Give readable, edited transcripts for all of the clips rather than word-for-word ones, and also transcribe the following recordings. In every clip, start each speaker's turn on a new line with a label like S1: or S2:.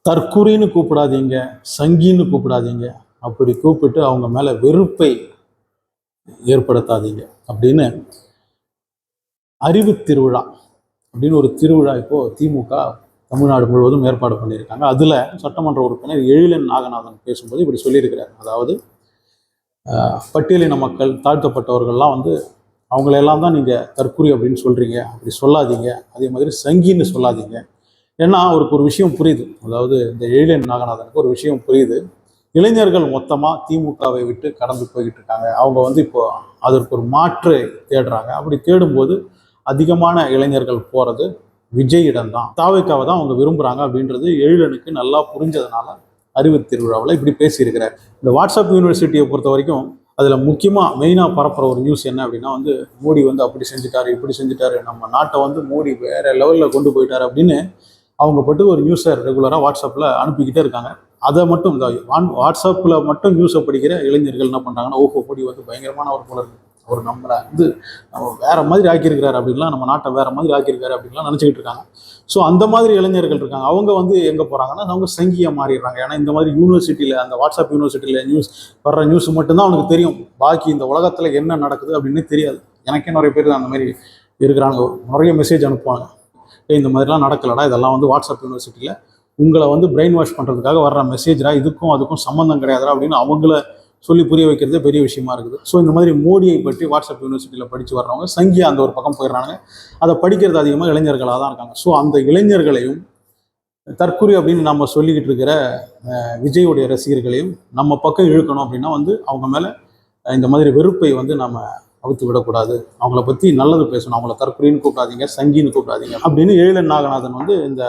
S1: தற்குறின்னு கூப்பிடாதீங்க, சங்கின்னு கூப்பிடாதீங்க, அப்படி கூப்பிட்டு அவங்க மேலே வெறுப்பை ஏற்படுத்தாதீங்க அப்படின்னு அறிவு திருவிழா அப்படின்னு ஒரு திருவிழா இப்போது திமுக தமிழ்நாடு முழுவதும் ஏற்பாடு பண்ணியிருக்காங்க. அதில் சட்டமன்ற உறுப்பினர் எழிலன் நாகநாதன் பேசும்போது இப்படி சொல்லியிருக்கிறார். அதாவது பட்டியலின மக்கள், தாழ்த்தப்பட்டவர்கள்லாம் வந்து அவங்களெல்லாம் தான் நீங்கள் தற்குறி அப்படின்னு சொல்கிறீங்க, அப்படி சொல்லாதீங்க. அதே மாதிரி சங்கின்னு சொல்லாதீங்க. ஏன்னா அவருக்கு ஒரு விஷயம் புரியுது. அதாவது இந்த எழிலன் நாகநாதனுக்கு ஒரு விஷயம் புரியுது. இளைஞர்கள் மொத்தமாக திமுகவை விட்டு கடந்து போய்கிட்டு இருக்காங்க. அவங்க வந்து இப்போ அதற்கு ஒரு மாற்று தேடுறாங்க. அப்படி தேடும்போது அதிகமான இளைஞர்கள் போகிறது விஜயிடம் தான், தாவேக்காவை தான் அவங்க விரும்புகிறாங்க அப்படின்றது எழிலனுக்கு நல்லா புரிஞ்சதுனால அறிவு திருவிழாவில் இப்படி பேசியிருக்கிறார். இந்த வாட்ஸ்அப் யூனிவர்சிட்டியை பொறுத்த வரைக்கும் அதில் முக்கியமாக மெயினாக பரப்புகிற ஒரு நியூஸ் என்ன அப்படின்னா வந்து மோடி வந்து அப்படி செஞ்சுட்டாரு, இப்படி செஞ்சுட்டாரு, நம்ம நாட்டை வந்து மோடி வேற லெவலில் கொண்டு போயிட்டார் அப்படின்னு அவங்க பட்டு ஒரு நியூஸை ரெகுலராக வாட்ஸ்அப்பில் அனுப்பிக்கிட்டே இருக்காங்க. அதை மட்டும் இந்த வாட்ஸ்அப்பில் மட்டும் நியூஸை படிக்கிற இளைஞர்கள் என்ன பண்ணுறாங்கன்னா, ஓஹோ மோடி வந்து பயங்கரமான ஒரு போல இருக்கு, அவர் நம்மளை வந்து நம்ம வேற மாதிரி ஆக்கியிருக்கிறாரு அப்படின்லாம், நம்ம நாட்டை வேற மாதிரி ஆக்கியிருக்காரு அப்படின்லாம் நினச்சிக்கிட்டு இருக்காங்க. ஸோ அந்த மாதிரி இளைஞர்கள் இருக்காங்க. அவங்க வந்து எங்கே போகிறாங்கன்னா அவங்க சங்கியாக மாறிடுறாங்க. ஏன்னா இந்த மாதிரி யூனிவர்சிட்டியில், அந்த வாட்ஸ்அப் யூனிவர்சிட்டியில் நியூஸ் வர்ற நியூஸ் மட்டும்தான் அவனுக்கு தெரியும். பாக்கி இந்த உலகத்தில் என்ன நடக்குது அப்படின்னு தெரியாது. எனக்கே நிறைய பேர் அந்த மாதிரி இருக்கிறாங்க. நிறைய மெசேஜ் அனுப்புவாங்க, இந்த மாதிரிலாம் நடக்கலடா, இதெல்லாம் வந்து வாட்ஸ்அப் யூனிவர்சிட்டியில் உங்களை வந்து பிரெயின் வாஷ் பண்ணுறதுக்காக வர்ற மெசேஜ்ரா, இதுக்கும் அதுக்கும் சம்மந்தம் கிடையாதுரா அப்படின்னு அவங்கள சொல்லி புரிய வைக்கிறதே பெரிய விஷயமா இருக்குது. ஸோ இந்த மாதிரி மோடியை பற்றி வாட்ஸ்அப் யூனிவர்சிட்டியில் படித்து வர்றவங்க சங்கியா அந்த ஒரு பக்கம் போயிடுறாங்க. அதை படிக்கிறது அதிகமாக இளைஞர்களாக தான் இருக்காங்க. ஸோ அந்த இளைஞர்களையும் தற்குறி அப்படின்னு நம்ம சொல்லிக்கிட்டு இருக்கிற விஜயுடைய ரசிகர்களையும் நம்ம பக்கம் இழுக்கணும் அப்படின்னா வந்து அவங்க மேலே இந்த மாதிரி வெறுப்பை வந்து நம்ம அவுத்து விடக்கூடாது. அவங்கள பற்றி நல்லது பேசணும். அவங்கள தற்குறின்னு கூப்பிடாதீங்க, சங்கின்னு கூப்பிடாதீங்க அப்படின்னு எழிலன் நாகநாதன் வந்து இந்த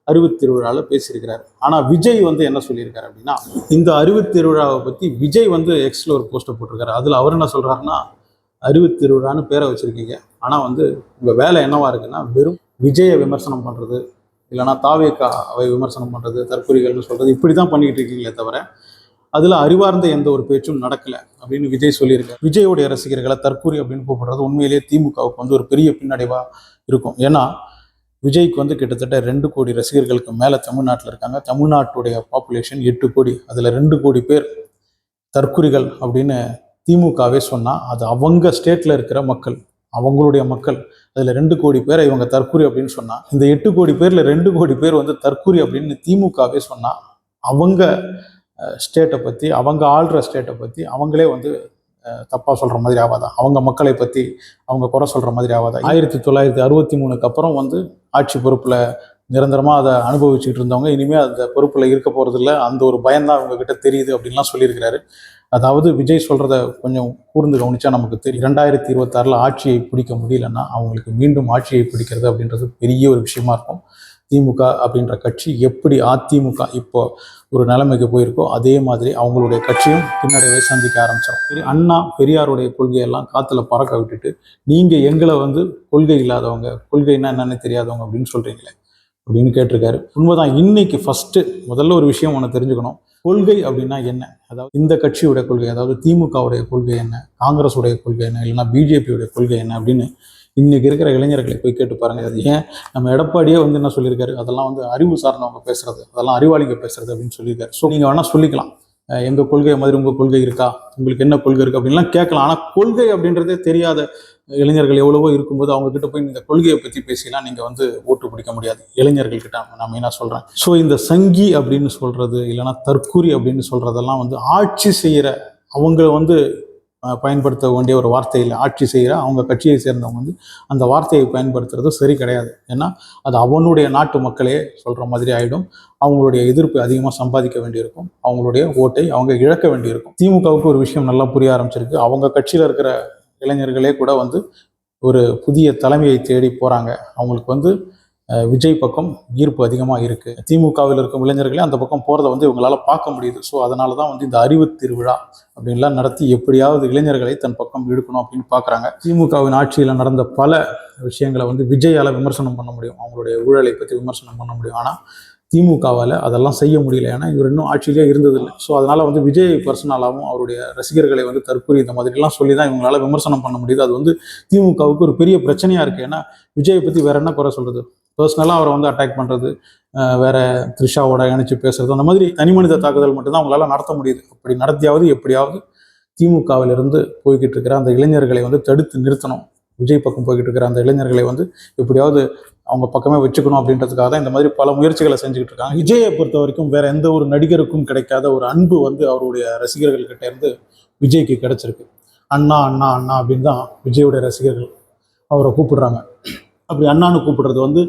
S1: அறிவு திருவிழாவில் பேசியிருக்கிறார். ஆனால் விஜய் வந்து என்ன சொல்லியிருக்காரு அப்படின்னா, இந்த அறிவு திருவிழாவை பற்றி விஜய் வந்து எக்ஸில் ஒரு போஸ்ட்டை போட்டிருக்காரு. அதில் அவர் என்ன சொல்கிறாருன்னா, அறிவு திருவிழான்னு பேரை வச்சுருக்கீங்க, ஆனால் வந்து உங்கள் வேலை என்னவா இருக்குன்னா வெறும் விஜயை விமர்சனம் பண்ணுறது, இல்லைனா தாவேக்காவை விமர்சனம் பண்ணுறது, தற்குறிகள்னு சொல்கிறது, இப்படி தான் பண்ணிக்கிட்டு இருக்கீங்களே தவிர அதில் அறிவார்ந்த எந்த ஒரு பேச்சும் நடக்கலை அப்படின்னு விஜய் சொல்லியிருக்காரு. விஜயோடைய ரசிகர்களை தற்குறி அப்படின்னு கூப்பிடுறது உண்மையிலேயே திமுகவுக்கு வந்து ஒரு பெரிய பின்னடைவாக இருக்கும். ஏன்னா விஜய்க்கு வந்து கிட்டத்தட்ட 2 கோடி ரசிகர்களுக்கு மேலே தமிழ்நாட்டில் இருக்காங்க. தமிழ்நாட்டுடைய பாப்புலேஷன் 8 கோடி. அதில் 2 கோடி பேர் தற்குறிகள் அப்படின்னு திமுகவே சொன்னால் அது அவங்க ஸ்டேட்டில் இருக்கிற மக்கள், அவங்களுடைய மக்கள். அதில் 2 கோடி பேரை இவங்க தற்குறி அப்படின்னு சொன்னால், இந்த 8 கோடி பேரில் 2 கோடி பேர் வந்து தற்குறி அப்படின்னு திமுகவே சொன்னால், அவங்க ஸ்டேட்டை பற்றி, அவங்க ஆள்ற ஸ்டேட்டை பற்றி அவங்களே வந்து தப்பாக சொல்கிற மாதிரி ஆகாதா? அவங்க மக்களை பற்றி அவங்க குறை சொல்கிற மாதிரி ஆகாதா? 1963க்கு அப்புறம் வந்து ஆட்சி பொறுப்பில் நிரந்தரமாக அதை அனுபவிச்சுட்டு இருந்தவங்க இனிமேல் அந்த பொறுப்பில் இருக்க போகிறதில்ல, அந்த ஒரு பயம்தான் அவங்கக்கிட்ட தெரியுது அப்படின்லாம் சொல்லியிருக்கிறாரு. அதாவது விஜய் சொல்கிறத கொஞ்சம் கூர்ந்து கவனிச்சா நமக்கு தெரியும். 2026 ஆட்சியை பிடிக்க முடியலன்னா அவங்களுக்கு மீண்டும் ஆட்சியை பிடிக்கிறது அப்படின்றது பெரிய ஒரு விஷயமா இருக்கும். திமுக அப்படின்ற கட்சி எப்படி அதிமுக இப்போ ஒரு நிலைமைக்கு போயிருக்கோ அதே மாதிரி அவங்களுடைய கட்சியும் பின்னடைவை சந்திக்க ஆரம்பிச்சிடும். அண்ணா பெரியாருடைய கொள்கையெல்லாம் காற்றுல பறக்க விட்டுட்டு நீங்கள் எங்களை வந்து கொள்கை இல்லாதவங்க, கொள்கைன்னா என்னென்னு தெரியாதவங்க அப்படின்னு சொல்கிறீங்களே அப்படின்னு கேட்டிருக்காரு. உண்மைதான். இன்னைக்கு முதல்ல ஒரு விஷயம் ஒன்று தெரிஞ்சுக்கணும். கொள்கை அப்படின்னா என்ன? அதாவது இந்த கட்சியுடைய கொள்கை, அதாவது திமுகவுடைய கொள்கை என்ன, காங்கிரஸுடைய கொள்கை என்ன, இல்லைன்னா பிஜேபியுடைய கொள்கை என்ன அப்படின்னு இன்னைக்கு இருக்கிற இளைஞர்களை போய் கேட்டு பாருங்க. அது ஏன் நம்ம எடப்பாடியே வந்து என்ன சொல்லியிருக்காரு, அதெல்லாம் வந்து அறிவு சார்ந்தவங்க பேசுறது, அதெல்லாம் அறிவாளிங்க பேசுறது அப்படின்னு சொல்லியிருக்காரு. ஸோ நீங்கள் வேணா சொல்லிக்கலாம், எங்கள் கொள்கை மாதிரி உங்கள் கொள்கை இருக்கா, உங்களுக்கு என்ன கொள்கை இருக்குது அப்படின்லாம் கேட்கலாம். ஆனால் கொள்கை அப்படின்றதே தெரியாத இளைஞர்கள் எவ்வளவோ இருக்கும்போது அவங்க கிட்ட போய் இந்த கொள்கையை பற்றி பேசிலாம் நீங்கள் வந்து ஓட்டு பிடிக்க முடியாது இளைஞர்கள் கிட்ட. நான் மெயினாக சொல்கிறேன். ஸோ இந்த சங்கி அப்படின்னு சொல்றது, இல்லைன்னா தற்குறி அப்படின்னு சொல்றதெல்லாம் வந்து ஆட்சி செய்கிற அவங்கள வந்து பயன்படுத்த வேண்டிய ஒரு வார்த்தை இல்லை. ஆட்சி செய்கிற அவங்க கட்சியை சேர்ந்தவங்க வந்து அந்த வார்த்தையை பயன்படுத்துறது சரி கிடையாது. ஏன்னா அது அவனுடைய நாட்டு மக்களே சொல்கிற மாதிரி ஆகிடும். அவங்களுடைய எதிர்ப்பு அதிகமாக சம்பாதிக்க வேண்டியிருக்கும். அவங்களுடைய ஓட்டை அவங்க இழக்க வேண்டியிருக்கும். திமுகவுக்கு ஒரு விஷயம் நல்லா புரிய ஆரம்பிச்சிருக்கு. அவங்க கட்சியில் இருக்கிற இளைஞர்களே கூட வந்து ஒரு புதிய தலைமையை தேடி போகிறாங்க. அவங்களுக்கு வந்து விஜய் பக்கம் ஈர்ப்பு அதிகமாக இருக்குது. திமுகவில் இருக்கும் இளைஞர்களே அந்த பக்கம் போகிறத வந்து இவங்களால பார்க்க முடியுது. ஸோ அதனால தான் வந்து இந்த அறிவு திருவிழா அப்படின்லாம் நடத்தி எப்படியாவது இளைஞர்களை தன் பக்கம் இழுக்கணும் அப்படின்னு பார்க்குறாங்க. திமுகவின் ஆட்சியில் நடந்த பல விஷயங்களை வந்து விஜயால் விமர்சனம் பண்ண முடியும், அவங்களுடைய ஊழலை பற்றி விமர்சனம் பண்ண முடியும். ஆனால் திமுகவால் அதெல்லாம் செய்ய முடியல. ஏன்னா இவர் இன்னும் ஆட்சியிலே இருந்ததில்லை. ஸோ அதனால் வந்து விஜய் பர்சனலாகவும் அவருடைய ரசிகர்களை வந்து தற்கொலை இந்த மாதிரிலாம் சொல்லி தான் இவங்களால விமர்சனம் பண்ண முடியுது. அது வந்து திமுகவுக்கு ஒரு பெரிய பிரச்சனையாக இருக்குது. ஏன்னா விஜயை பற்றி வேற என்ன குறை சொல்கிறது? பர்சனலாக அவரை வந்து அட்டாக் பண்ணுறது, வேற த்ரிஷாவோட இணைச்சு பேசுறது, அந்த மாதிரி தனி மனித தாக்குதல் மட்டும்தான் அவங்களால நடத்த முடியுது. அப்படி நடத்தியாவது எப்படியாவது திமுகவிலிருந்து போய்கிட்டு இருக்கிற அந்த இளைஞர்களை வந்து தடுத்து நிறுத்தணும். விஜய் பக்கம் போய்கிட்டு இருக்கிற அந்த இளைஞர்களை வந்து எப்படியாவது அவங்க பக்கமே வச்சுக்கணும் அப்படின்றதுக்காக தான் இந்த மாதிரி பல முயற்சிகளை செஞ்சுக்கிட்டு இருக்காங்க. விஜயை பொறுத்த வரைக்கும் வேற எந்த ஒரு நடிகருக்கும் கிடைக்காத ஒரு அன்பு வந்து அவருடைய ரசிகர்கள் கிட்ட இருந்து விஜய்க்கு கிடைச்சிருக்கு. அண்ணா அண்ணா அண்ணா அப்படின்னு தான் விஜயோடைய ரசிகர்கள் அவரை கூப்பிடுறாங்க. அப்படி அண்ணான்னு கூப்பிடுறது வந்து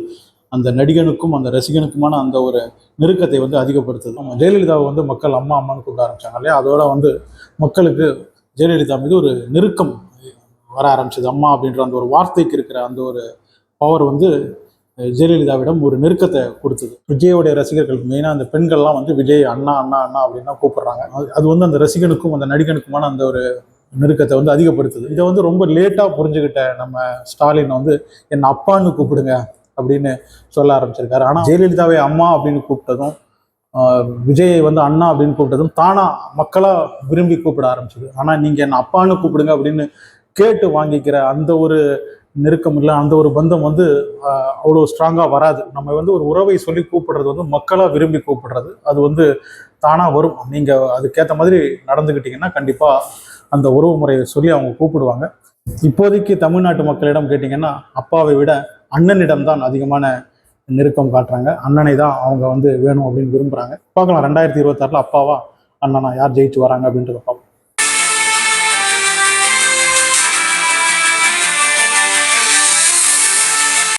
S1: அந்த நடிகனுக்கும் அந்த ரசிகனுக்குமான அந்த ஒரு நெருக்கத்தை வந்து அதிகப்படுத்துது. ஜெயலலிதாவை வந்து மக்கள் அம்மா அம்மான்னு கூப்பிட ஆரம்பிச்சாங்க இல்லையா, அதோட வந்து மக்களுக்கு ஜெயலலிதா மீது ஒரு நெருக்கம் வர ஆரம்பிச்சது. அம்மா அப்படின்ற அந்த ஒரு வார்த்தைக்கு இருக்கிற அந்த ஒரு பவர் வந்து ஜெயலலிதாவிடம் ஒரு நெருக்கத்தை கொடுத்தது. விஜயோடைய ரசிகர்கள் மெயினாக அந்த பெண்கள்லாம் வந்து விஜய் அண்ணா அண்ணா அண்ணா அப்படின்னு தான் கூப்பிடுறாங்க. அது வந்து அந்த ரசிகனுக்கும் அந்த நடிகனுக்குமான அந்த ஒரு நெருக்கத்தை வந்து அதிகப்படுத்துது. இதை வந்து ரொம்ப லேட்டாக புரிஞ்சுக்கிட்ட நம்ம ஸ்டாலின் வந்து என்னை அப்பான்னு கூப்பிடுங்க அப்படின்னு சொல்ல ஆரம்பிச்சிருக்காரு. ஆனால் ஜெயலலிதாவை அம்மா அப்படின்னு கூப்பிட்டதும், விஜயை வந்து அண்ணா அப்படின்னு கூப்பிட்டதும் தானா மக்களாக விரும்பி கூப்பிட ஆரம்பிச்சது. ஆனால் நீங்கள் என்னை அப்பான்னு கூப்பிடுங்க அப்படின்னு கேட்டு வாங்கிக்கிற அந்த ஒரு நெருக்கம் இல்லை, அந்த ஒரு பந்தம் வந்து அவ்வளோ ஸ்ட்ராங்காக வராது. நம்ம வந்து ஒரு உறவை சொல்லி கூப்பிடுறது வந்து மக்களாக விரும்பி கூப்பிடுறது, அது வந்து தானாக வரும். நீங்கள் அதுக்கேற்ற மாதிரி நடந்துக்கிட்டிங்கன்னா கண்டிப்பாக அந்த உறவு முறையை சொல்லி அவங்க கூப்பிடுவாங்க. இப்போதைக்கு தமிழ்நாட்டு மக்களிடம் கேட்டிங்கன்னா அப்பாவை விட அண்ணனிடம் தான் அதிகமான நெருக்கம் காட்டுறாங்க. அண்ணனை தான் அவங்க வந்து வேணும் அப்படின்னு விரும்புகிறாங்க. பார்க்கலாம் 2026 அப்பாவா அண்ணனா யார் ஜெயிச்சு வராங்க அப்படின்றத பார்ப்போம்.